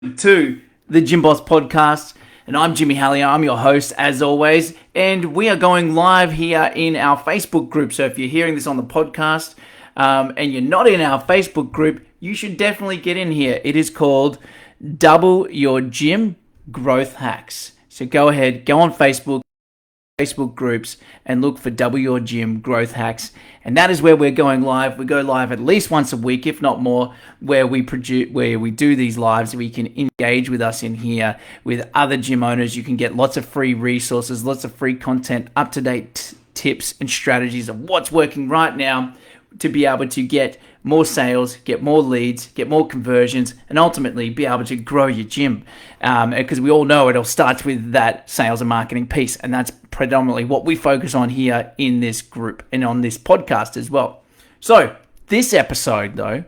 To the Gym Boss Podcast, and I'm Jimmy Hallier. I'm your host, as always, and we are going live here in our Facebook group. So if you're hearing this on the podcast and you're not in our Facebook group, you should definitely get in here. It is called Double Your Gym Growth Hacks. So go ahead, go on Facebook groups and look for Double Your Gym Growth Hacks, and that is where we're going live. We go live at least once a week, if not more, where we do these lives. We can engage with us in here with other gym owners. You can get lots of free resources, lots of free content, up-to-date tips and strategies of what's working right now to be able to get more sales, get more leads, get more conversions, and ultimately be able to grow your gym. Because we all know it all starts with that sales and marketing piece, and that's predominantly what we focus on here in this group and on this podcast as well. So this episode, though,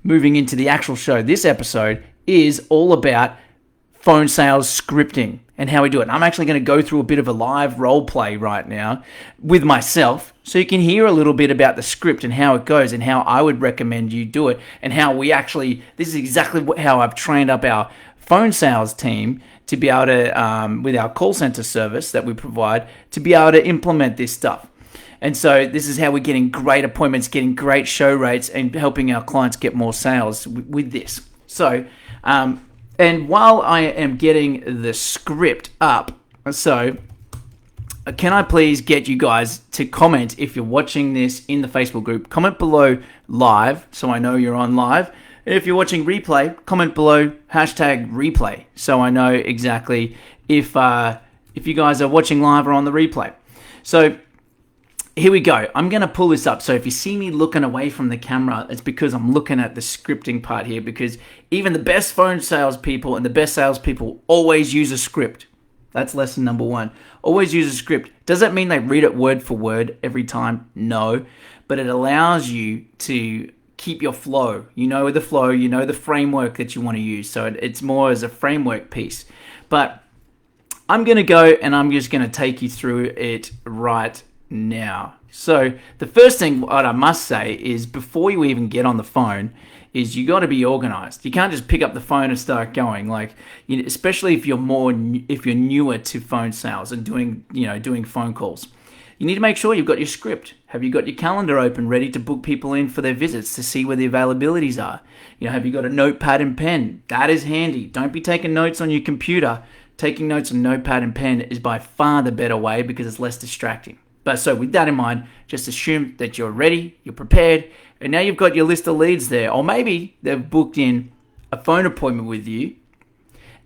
moving into the actual show, this episode is all about phone sales scripting and how we do it. And I'm actually going to go through a bit of a live role play right now with myself, so you can hear a little bit about the script and how it goes and how I would recommend you do it, and how we actually, this is exactly how I've trained up our phone sales team to be able to, with our call center service that we provide, to be able to implement this stuff. And so this is how we're getting great appointments, getting great show rates, and helping our clients get more sales with this. So, and while I am getting the script up, so can I please get you guys to comment if you're watching this in the Facebook group? Comment below live so I know you're on live. And if you're watching replay, comment below #replay so I know exactly if you guys are watching live or on the replay. So here we go. I'm going to pull this up. So if you see me looking away from the camera, it's because I'm looking at the scripting part here, because even the best phone salespeople and the best salespeople always use a script. That's lesson number one. Always use a script. Does that mean they read it word for word every time? No. But it allows you to keep your flow. You know the flow, you know the framework that you want to use. So it's more as a framework piece. But I'm going to go and I'm just going to take you through it right now. So the first thing what I must say is, before you even get on the phone, is you got to be organized. You can't just pick up the phone and start going. Like, especially if you're newer to phone sales and doing phone calls. You need to make sure you've got your script. Have you got your calendar open, ready to book people in for their visits, to see where the availabilities are? Have you got a notepad and pen? That is handy. Don't be taking notes on your computer. Taking notes on notepad and pen is by far the better way, because it's less distracting. But so with that in mind, just assume that you're ready, you're prepared, and now you've got your list of leads there. Or maybe they've booked in a phone appointment with you,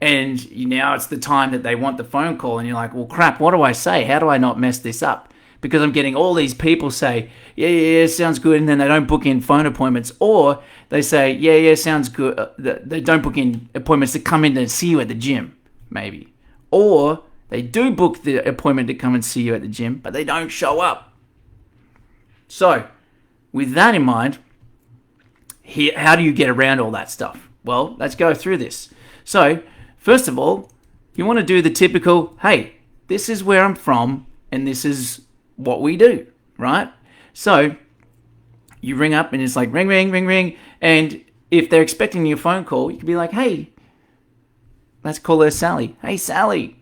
and now it's the time that they want the phone call, and you're like, well, crap, what do I say? How do I not mess this up? Because I'm getting all these people say, yeah, sounds good, and then they don't book in phone appointments. Or they say, yeah, sounds good. They don't book in appointments to come in and see you at the gym, maybe. Or they do book the appointment to come and see you at the gym, but they don't show up. So, with that in mind, how do you get around all that stuff? Well, let's go through this. So, first of all, you want to do the typical, hey, this is where I'm from, and this is what we do, right? So, you ring up, and it's like, ring, ring, ring, ring, and if they're expecting your phone call, you can be like, hey, let's call her Sally. Hey, Sally.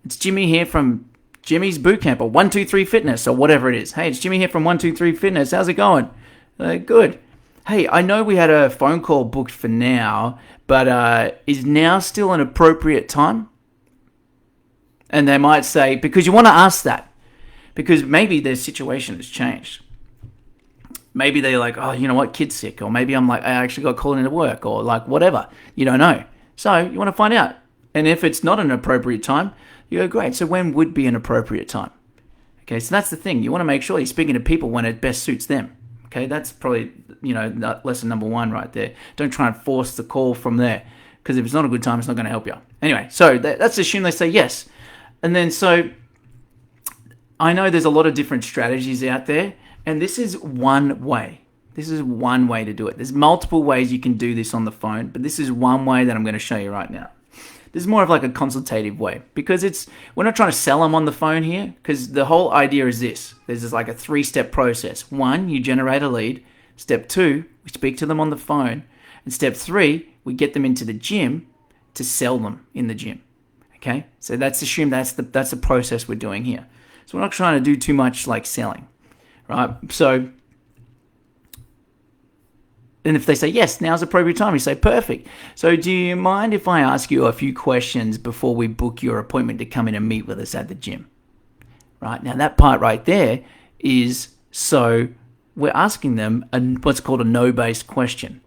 It's Jimmy here from Jimmy's Bootcamp, or 123 Fitness, or whatever it is. Hey, it's Jimmy here from 123 Fitness. How's it going? Good. Hey, I know we had a phone call booked for now, but is now still an appropriate time? And they might say, because you want to ask that, because maybe their situation has changed. Maybe they're like, oh, you know what, kid's sick. Or maybe I'm like, I actually got called into work, or like whatever. You don't know. So you want to find out. And if it's not an appropriate time, you go, great, so when would be an appropriate time? Okay, so that's the thing. You want to make sure you're speaking to people when it best suits them. Okay, that's probably, lesson number one right there. Don't try and force the call from there, because if it's not a good time, it's not going to help you. Anyway, so let's assume they say yes. And then so I know there's a lot of different strategies out there, and this is one way. This is one way to do it. There's multiple ways you can do this on the phone, but this is one way that I'm going to show you right now. This is more of like a consultative way, because we're not trying to sell them on the phone here, because the whole idea is this. There's like a 3-step process. 1, you generate a lead. Step 2, we speak to them on the phone. And step 3, we get them into the gym to sell them in the gym. Okay, so that's the process we're doing here. So we're not trying to do too much like selling, right? So, and if they say yes, now's the appropriate time, you say perfect. So do you mind if I ask you a few questions before we book your appointment to come in and meet with us at the gym? Right, now that part right there is, so we're asking them what's called a no-based question,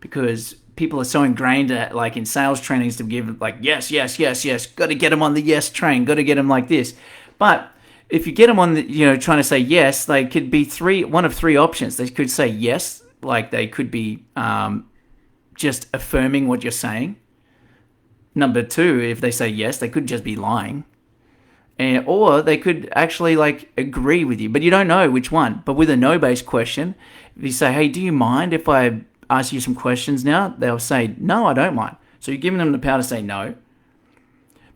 because people are so ingrained at, like in sales trainings, to give like yes, yes, yes, yes, got to get them on the yes train, got to get them like this. But if you get them on the, trying to say yes, they could be one of three options. They could say yes, like they could be just affirming what you're saying. Number two, if they say yes, they could just be lying. Or they could actually like agree with you, but you don't know which one. But with a no-based question, if you say, hey, do you mind if I ask you some questions now? They'll say, no, I don't mind. So you're giving them the power to say no.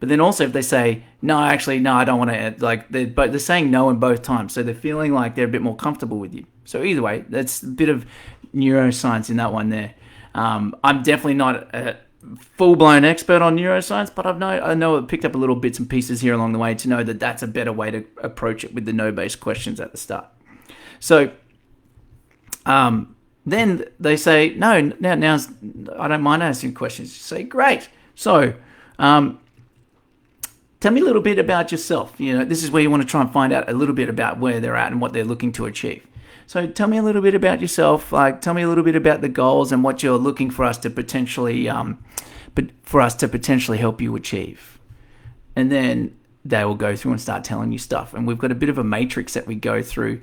But then also if they say, no, actually, no, I don't want to, like they're saying no in both times. So they're feeling like they're a bit more comfortable with you. So either way, that's a bit of neuroscience in that one there. I'm definitely not a full-blown expert on neuroscience, but I know I've picked up a little bits and pieces here along the way to know that that's a better way to approach it with the no-based questions at the start. So then they say, no, now I don't mind asking questions. You say, great. So tell me a little bit about yourself. This is where you want to try and find out a little bit about where they're at and what they're looking to achieve. So tell me a little bit about yourself. Like, tell me a little bit about the goals and what you're looking for us to potentially help you achieve. And then they will go through and start telling you stuff. And we've got a bit of a matrix that we go through,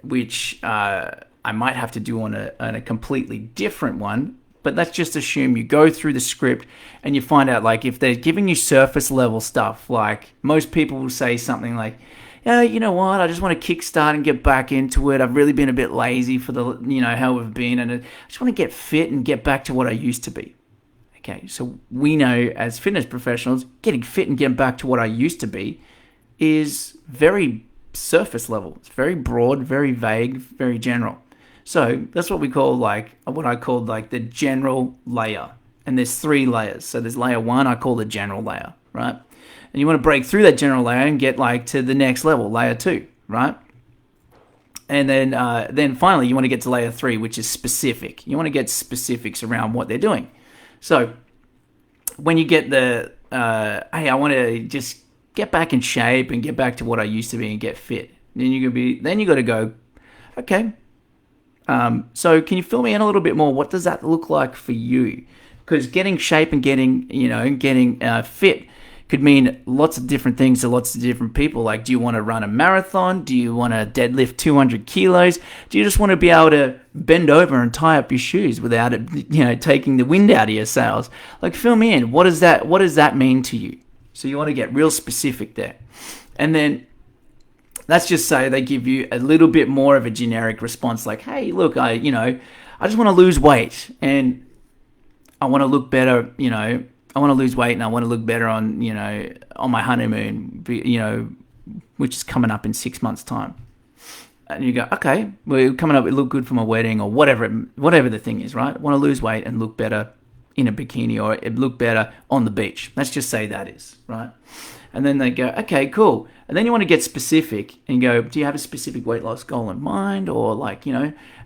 which I might have to do on a completely different one. But let's just assume you go through the script and you find out, like, if they're giving you surface level stuff, like most people will say something like, yeah, you know what, I just want to kickstart and get back into it. I've really been a bit lazy for how we've been, and I just want to get fit and get back to what I used to be. Okay, so we know as fitness professionals, getting fit and getting back to what I used to be is very surface level. It's very broad, very vague, very general. So that's what I call the general layer. And there's 3 layers. So there's layer 1, I call the general layer, right? And you want to break through that general layer and get like to the next level, layer 2, right? And then finally you want to get to layer 3, which is specific. You want to get specifics around what they're doing. So when you get the, hey, I want to just get back in shape and get back to what I used to be and get fit. Then you got to go, okay. So can you fill me in a little bit more? What does that look like for you? Because getting shape and getting fit could mean lots of different things to lots of different people. Like, do you want to run a marathon? Do you want to deadlift 200 kilos? Do you just want to be able to bend over and tie up your shoes without it, taking the wind out of your sails? Like, fill me in. What does that mean to you? So you want to get real specific there. And then let's just say they give you a little bit more of a generic response, like, hey, look, I just want to lose weight and I want to look better, I want to lose weight and I want to look better on my honeymoon, which is coming up in 6 months' time. And you go, okay, well, coming up, it look good for my wedding or whatever the thing is, right? I want to lose weight and look better in a bikini or look better on the beach. Let's just say that is, right? And then they go, okay, cool. And then you want to get specific and go, do you have a specific weight loss goal in mind? Or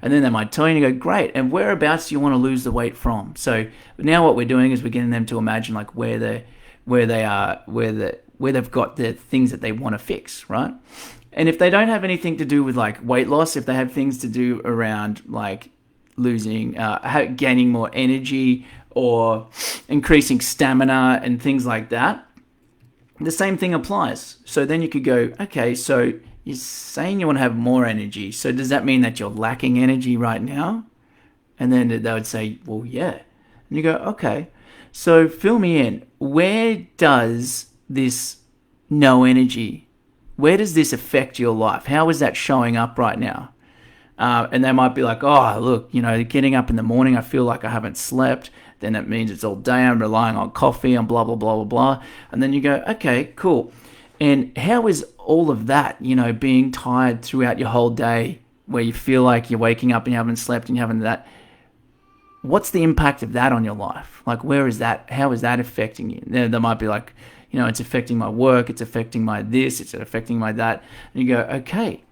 and then they might tell you and you go, great. And whereabouts do you want to lose the weight from? So now what we're doing is we're getting them to imagine like where they've got the things that they want to fix, right? And if they don't have anything to do with like weight loss, if they have things to do around like losing, gaining more energy or increasing stamina and things like that, the same thing applies. So then you could go, okay, so you're saying you want to have more energy. So does that mean that you're lacking energy right now? And then they would say, well, yeah. And you go, okay, so fill me in. Where does this no energy, where does this affect your life? How is that showing up right now? And they might be like, oh, look, getting up in the morning, I feel like I haven't slept. Then that means it's all day I'm relying on coffee and blah, blah, blah, blah, blah. And then you go, okay, cool. And how is all of that, being tired throughout your whole day where you feel like you're waking up and you haven't slept and you haven't that? what's the impact of that on your life? Like, where is that? How is that affecting you? There might be like, it's affecting my work, it's affecting my this, it's affecting my that. And you go, okay.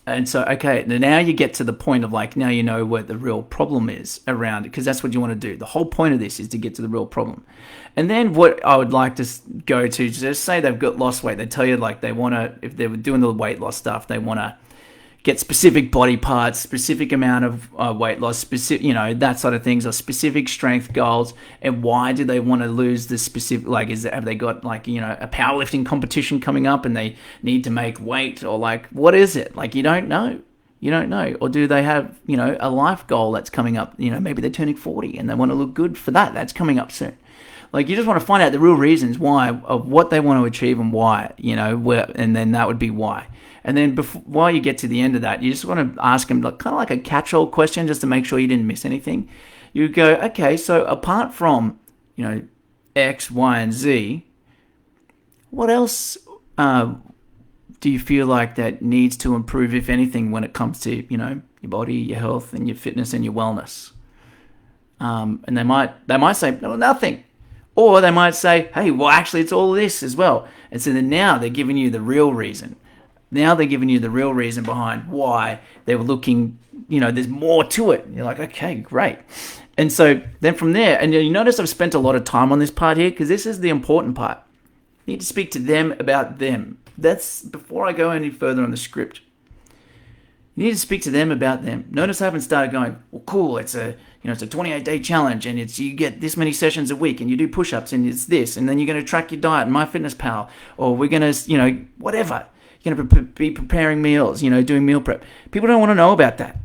And so, okay, now you get to the point of like, now you know what the real problem is around it, because that's what you want to do. The whole point of this is to get to the real problem. And then what I would like to go to, just say they've got lost weight. They tell you like they want to, if they were doing the weight loss stuff, they want to get specific body parts, specific amount of weight loss, specific, that sort of things, or specific strength goals. And why do they want to lose the specific, like, have they got like, a powerlifting competition coming up and they need to make weight, or like, what is it? Like, you don't know. Or do they have, a life goal that's coming up, maybe they're turning 40 and they want to look good for that. That's coming up soon. Like, you just want to find out the real reasons why, of what they want to achieve and why, and then that would be why. And then while you get to the end of that, you just want to ask them kind of like a catch-all question just to make sure you didn't miss anything. You go, okay, so apart from, X, Y, and Z, what else do you feel like that needs to improve, if anything, when it comes to, your body, your health, and your fitness and your wellness? And they might say, no, nothing. Or they might say, hey, well, actually, it's all this as well. And so then now they're giving you the real reason. Now they're giving you the real reason behind why they were looking, there's more to it. And you're like, okay, great. And so then from there, and you notice I've spent a lot of time on this part here, because this is the important part. You need to speak to them about them. That's before I go any further on the script. You need to speak to them about them. Notice I haven't started going, well, cool, it's a 28-day challenge, and you get this many sessions a week, and you do push-ups, and it's this, and then you're going to track your diet in MyFitnessPal, or we're going to, whatever. You're going to be preparing meals, doing meal prep. People don't want to know about that.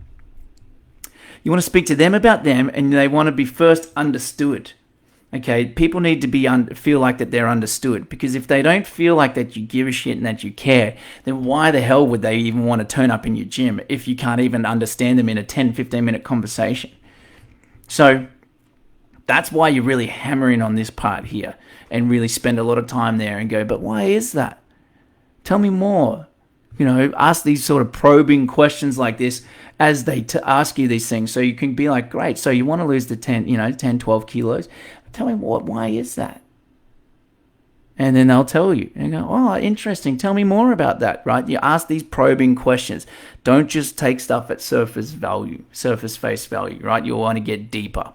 You want to speak to them about them, and they want to be first understood. Okay, people need to feel like that they're understood, because if they don't feel like that you give a shit and that you care, then why the hell would they even want to turn up in your gym if you can't even understand them in a 10, 15-minute conversation? So that's why you're really hammering on this part here and really spend a lot of time there and go, but why is that? Tell me more. Ask these sort of probing questions like this as they ask you these things. So you can be like, great, so you want to lose the 10, 12 kilos. Tell me why is that? And then they'll tell you. And you go, oh, interesting. Tell me more about that, right? You ask these probing questions. Don't just take stuff at surface face value, right? You'll want to get deeper.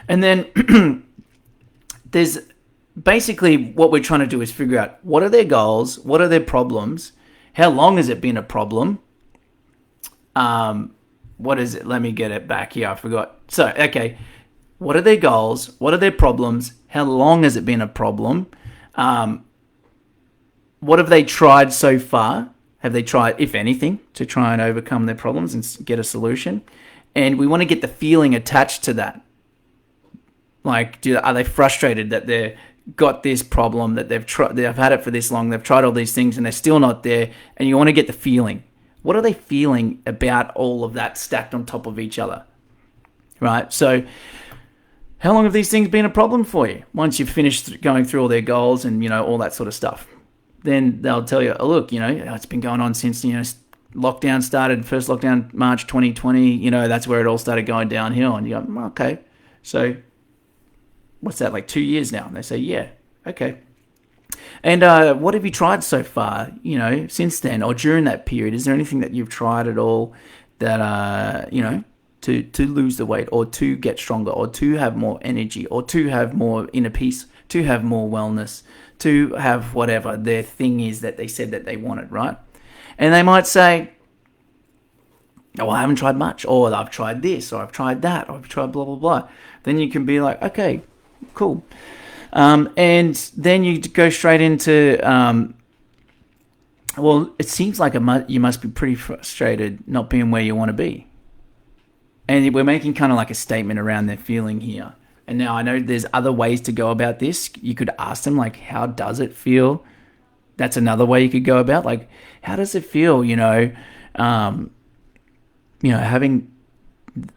And then there's basically what we're trying to do is figure out what are their goals, what are their problems, how long has it been a problem, what is it? Let me get it back here. I forgot. So, okay, what are their goals, what are their problems, how long has it been a problem, what have they tried so far, have they tried, if anything, to try and overcome their problems and get a solution, and we want to get the feeling attached to that. Like, are they frustrated that they're got this problem, that they've had it for this long, they've tried all these things and they're still not there, and you want to get the feeling. What are they feeling about all of that stacked on top of each other? Right? So how long have these things been a problem for you? Once you've finished going through all their goals and, all that sort of stuff, then they'll tell you, oh, look, it's been going on since, lockdown started, first lockdown, March 2020, that's where it all started going downhill. And you go, okay, so what's that, like 2 years now? And they say, yeah, okay. And what have you tried so far, since then or during that period? Is there anything that you've tried at all that, to lose the weight or to get stronger or to have more energy or to have more inner peace, to have more wellness, to have whatever their thing is that they said that they wanted, right? And they might say, oh, I haven't tried much, or I've tried this, or I've tried that, or I've tried blah, blah, blah. Then you can be like, okay, cool. And then you go straight into, well, it seems like you must be pretty frustrated not being where you want to be. And we're making kind of like a statement around their feeling here. And now I know there's other ways to go about this. You could ask them, like, how does it feel? That's another way you could go about, like, how does it feel, having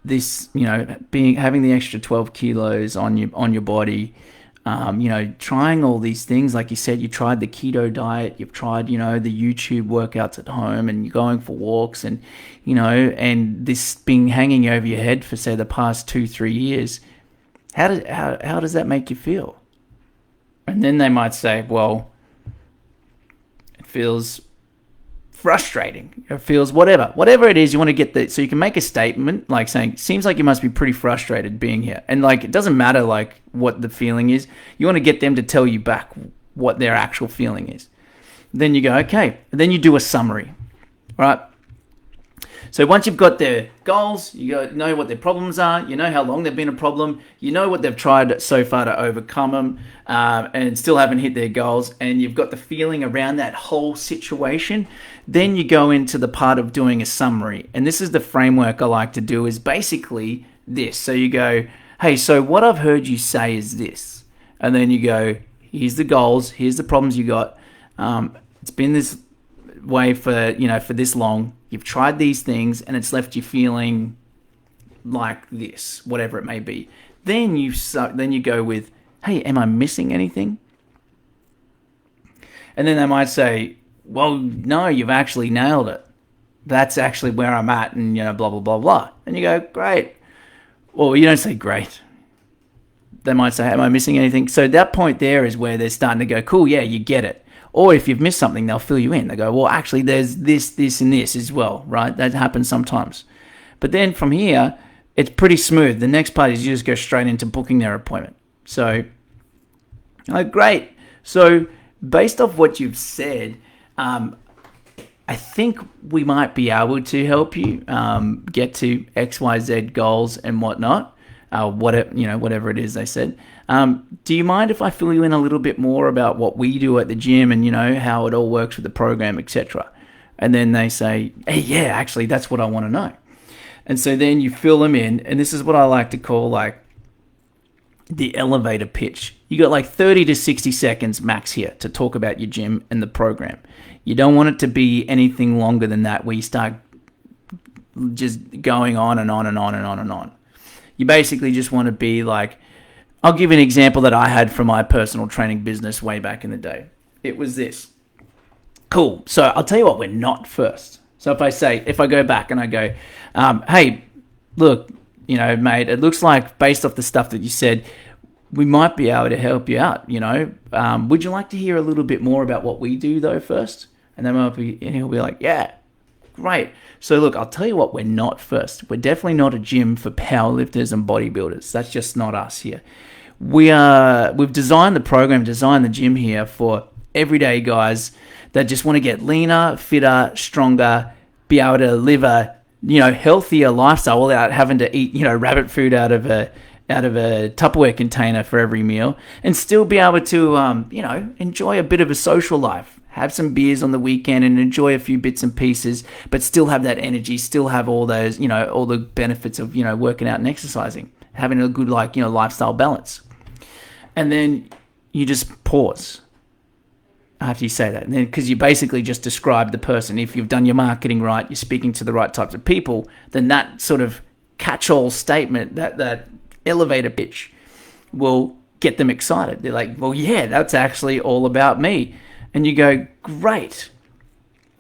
this, having the extra 12 kilos on your body, trying all these things. Like you said, you tried the keto diet, you've tried, the YouTube workouts at home, and you're going for walks, and, and this been hanging over your head for, say, the past 2-3 years. How does that make you feel? And then they might say, well, it feels frustrating. It feels whatever it is you want to get so you can make a statement like saying, seems like you must be pretty frustrated being here. And like, it doesn't matter like what the feeling is. You want to get them to tell you back what their actual feeling is. Then you go, okay. And then you do a summary, right? So once you've got their goals, you know what their problems are, you know how long they've been a problem, you know what they've tried so far to overcome them, and still haven't hit their goals, and you've got the feeling around that whole situation, then you go into the part of doing a summary. And this is the framework I like to do, is basically this. So you go, hey, so what I've heard you say is this. And then you go, here's the goals, here's the problems you got. It's been this way for this long. You've tried these things and it's left you feeling like this, whatever it may be. Then you go with, hey, am I missing anything? And then they might say, well, no, you've actually nailed it. That's actually where I'm at, and blah blah blah blah. And you go, great. Well, you don't say great. They might say, am I missing anything? So that point there is where they're starting to go, cool, yeah, you get it. Or if you've missed something, they'll fill you in. They go, well, actually, there's this, and this as well, right? That happens sometimes. But then from here, it's pretty smooth. The next part is you just go straight into booking their appointment. So, great. So based off what you've said, I think we might be able to help you get to XYZ goals and whatnot. Whatever it is they said. Do you mind if I fill you in a little bit more about what we do at the gym and, how it all works with the program, etc.? And then they say, hey, yeah, actually, that's what I want to know. And so then you fill them in, and this is what I like to call like the elevator pitch. You got like 30 to 60 seconds max here to talk about your gym and the program. You don't want it to be anything longer than that, where you start just going on and on and on and on and on. You basically just want to be like, I'll give you an example that I had from my personal training business way back in the day. It was this. Cool. So I'll tell you what we're not first. So if I go back and I go, hey, look, mate, it looks like based off the stuff that you said, we might be able to help you out, would you like to hear a little bit more about what we do though first? And then he'll be like, yeah, great. So look, I'll tell you what we're not first. We're definitely not a gym for powerlifters and bodybuilders. That's just not us here. We've designed the program, designed the gym here for everyday guys that just want to get leaner, fitter, stronger, be able to live a, healthier lifestyle without having to eat, rabbit food out of a Tupperware container for every meal, and still be able to, enjoy a bit of a social life. Have some beers on the weekend and enjoy a few bits and pieces, but still have that energy, still have all those, all the benefits of, working out and exercising, having a good, lifestyle balance. And then you just pause after you say that. And then, because you basically just describe the person. If you've done your marketing right, you're speaking to the right types of people, then that sort of catch-all statement, that elevator pitch will get them excited. They're like, well, yeah, that's actually all about me. And you go, great.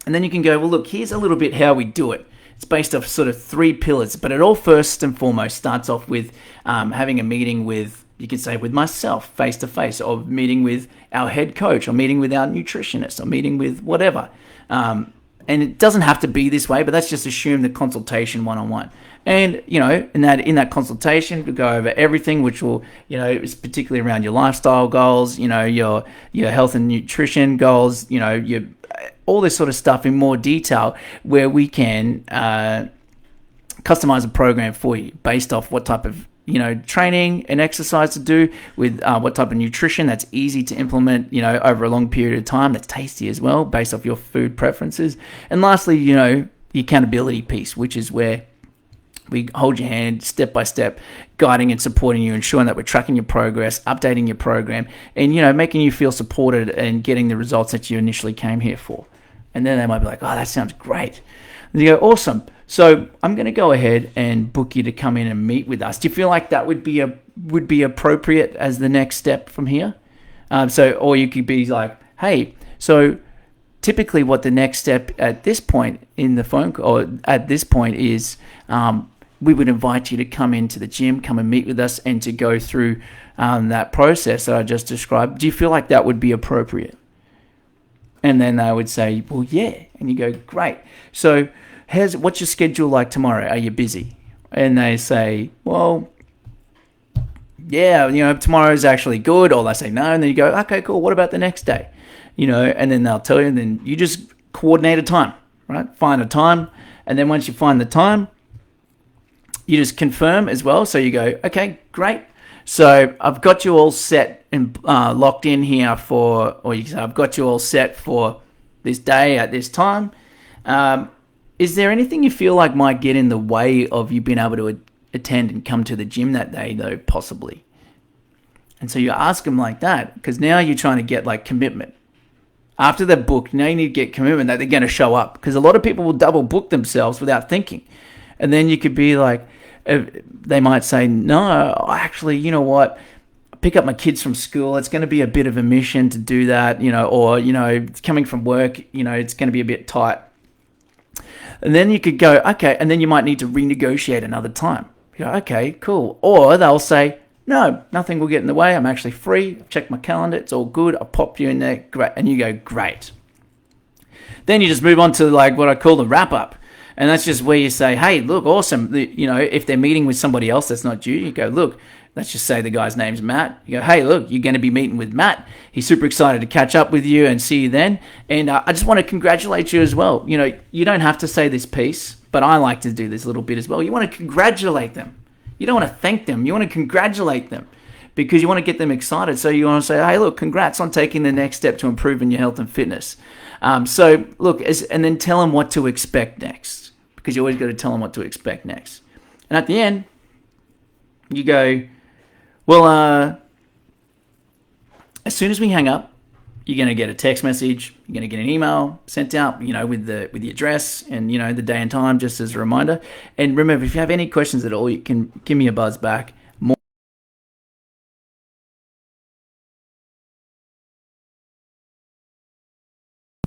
And then you can go, well, look, here's a little bit how we do it. It's based off sort of 3 pillars, but it all first and foremost starts off with having a meeting with, you can say with myself, face-to-face, or meeting with our head coach, or meeting with our nutritionist, or meeting with whatever. And it doesn't have to be this way, but let's just assume the consultation one-on-one. And, in that consultation, we'll go over everything, which will, is particularly around your lifestyle goals, your health and nutrition goals, your all this sort of stuff in more detail, where we can customize a program for you based off what type of, training and exercise to do, with what type of nutrition that's easy to implement, over a long period of time, that's tasty as well, based off your food preferences. And lastly, the accountability piece, which is where we hold your hand step by step, guiding and supporting you, ensuring that we're tracking your progress, updating your program, and, making you feel supported and getting the results that you initially came here for. And then they might be like, oh, that sounds great. And you go, awesome. So I'm going to go ahead and book you to come in and meet with us. Do you feel like that would be would be appropriate as the next step from here? Or you could be like, hey, so typically what the next step at this point in the phone call, or at this point is, we would invite you to come into the gym, come and meet with us, and to go through that process that I just described. Do you feel like that would be appropriate? And then they would say, well, yeah. And you go, great. So what's your schedule like tomorrow? Are you busy? And they say, well, yeah, tomorrow's actually good. Or they say no. And then you go, okay, cool. What about the next day? And then they'll tell you, and then you just coordinate a time, right? Find a time. And then once you find the time, you just confirm as well. So you go, okay, great. So I've got you all set and locked in here or you say, I've got you all set for this day at this time. Is there anything you feel like might get in the way of you being able to attend and come to the gym that day, though, possibly? And so you ask them like that, because now you're trying to get like commitment. After they're booked, now you need to get commitment that they're going to show up, because a lot of people will double book themselves without thinking. And then you could be like, they might say, no, actually, you know what? Pick up my kids from school. It's going to be a bit of a mission to do that, or, coming from work, it's going to be a bit tight. And then you could go, okay, and then you might need to renegotiate another time. You go, okay, cool. Or they'll say, no, nothing will get in the way. I'm actually free. I've checked my calendar. It's all good. I'll pop you in there. Great. And you go, great. Then you just move on to like what I call the wrap up. And that's just where you say, hey, look, awesome. If they're meeting with somebody else that's not you go, look, let's just say the guy's name's Matt. You go, hey, look, you're going to be meeting with Matt. He's super excited to catch up with you and see you then. And I just want to congratulate you as well. You don't have to say this piece, but I like to do this little bit as well. You want to congratulate them. You don't want to thank them. You want to congratulate them because you want to get them excited. So you want to say, hey, look, congrats on taking the next step to improving your health and fitness. So look, and then tell them what to expect next, because you always got to tell them what to expect next. And at the end, you go, well, as soon as we hang up, you're going to get a text message, you're going to get an email sent out, with the address and, the day and time, just as a reminder. And remember, if you have any questions at all, you can give me a buzz back.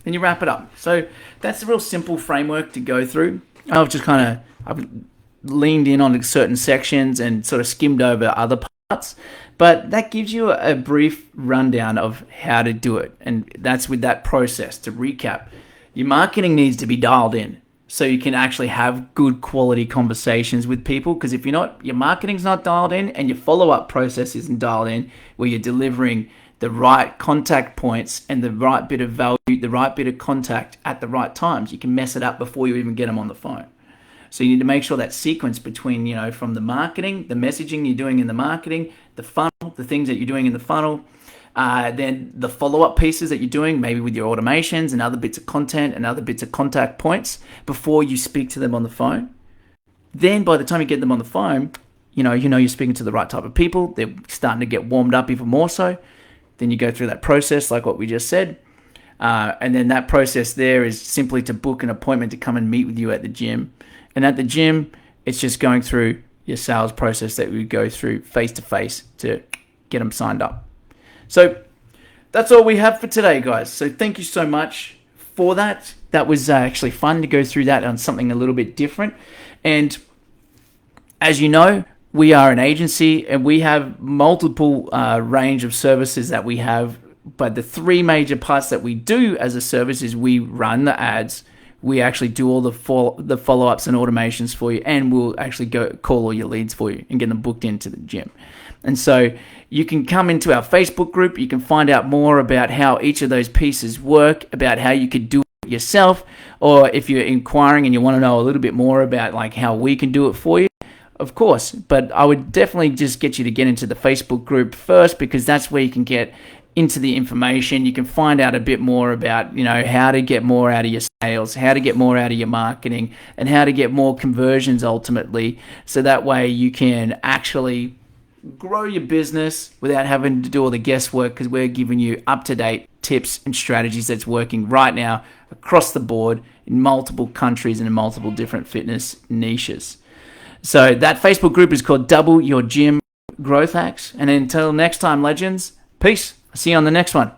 And you wrap it up. So that's a real simple framework to go through. I've leaned in on certain sections and sort of skimmed over other parts, but that gives you a brief rundown of how to do it. And that's with that process. To recap, your marketing needs to be dialed in so you can actually have good quality conversations with people. Because if your marketing's not dialed in and your follow-up process isn't dialed in, where you're delivering the right contact points and the right bit of value, the right bit of contact at the right times, you can mess it up before you even get them on the phone. So you need to make sure that sequence between, from the marketing, the messaging you're doing in the marketing, the funnel, the things that you're doing in the funnel, then the follow-up pieces that you're doing, maybe with your automations and other bits of content and other bits of contact points before you speak to them on the phone. Then by the time you get them on the phone, you're speaking to the right type of people. They're starting to get warmed up even more so. Then you go through that process like what we just said. And then that process there is simply to book an appointment to come and meet with you at the gym. And at the gym, it's just going through your sales process that we go through face-to-face to get them signed up. So that's all we have for today, guys. So thank you so much for that. That was actually fun to go through that on something a little bit different. And as you know, we are an agency and we have multiple range of services that we have. But the three major parts that we do as a service is we run the ads, we actually do all the follow-ups and automations for you, and we'll actually go call all your leads for you and get them booked into the gym. And so you can come into our Facebook group. You can find out more about how each of those pieces work, about how you could do it yourself, or if you're inquiring and you want to know a little bit more about like how we can do it for you, of course. But I would definitely just get you to get into the Facebook group first, because that's where you can get into the information. You can find out a bit more about, how to get more out of your sales, how to get more out of your marketing, and how to get more conversions ultimately. So that way you can actually grow your business without having to do all the guesswork, because we're giving you up-to-date tips and strategies that's working right now across the board in multiple countries and in multiple different fitness niches. So that Facebook group is called Double Your Gym. growth hacks. And until next time, legends, peace. See you on the next one.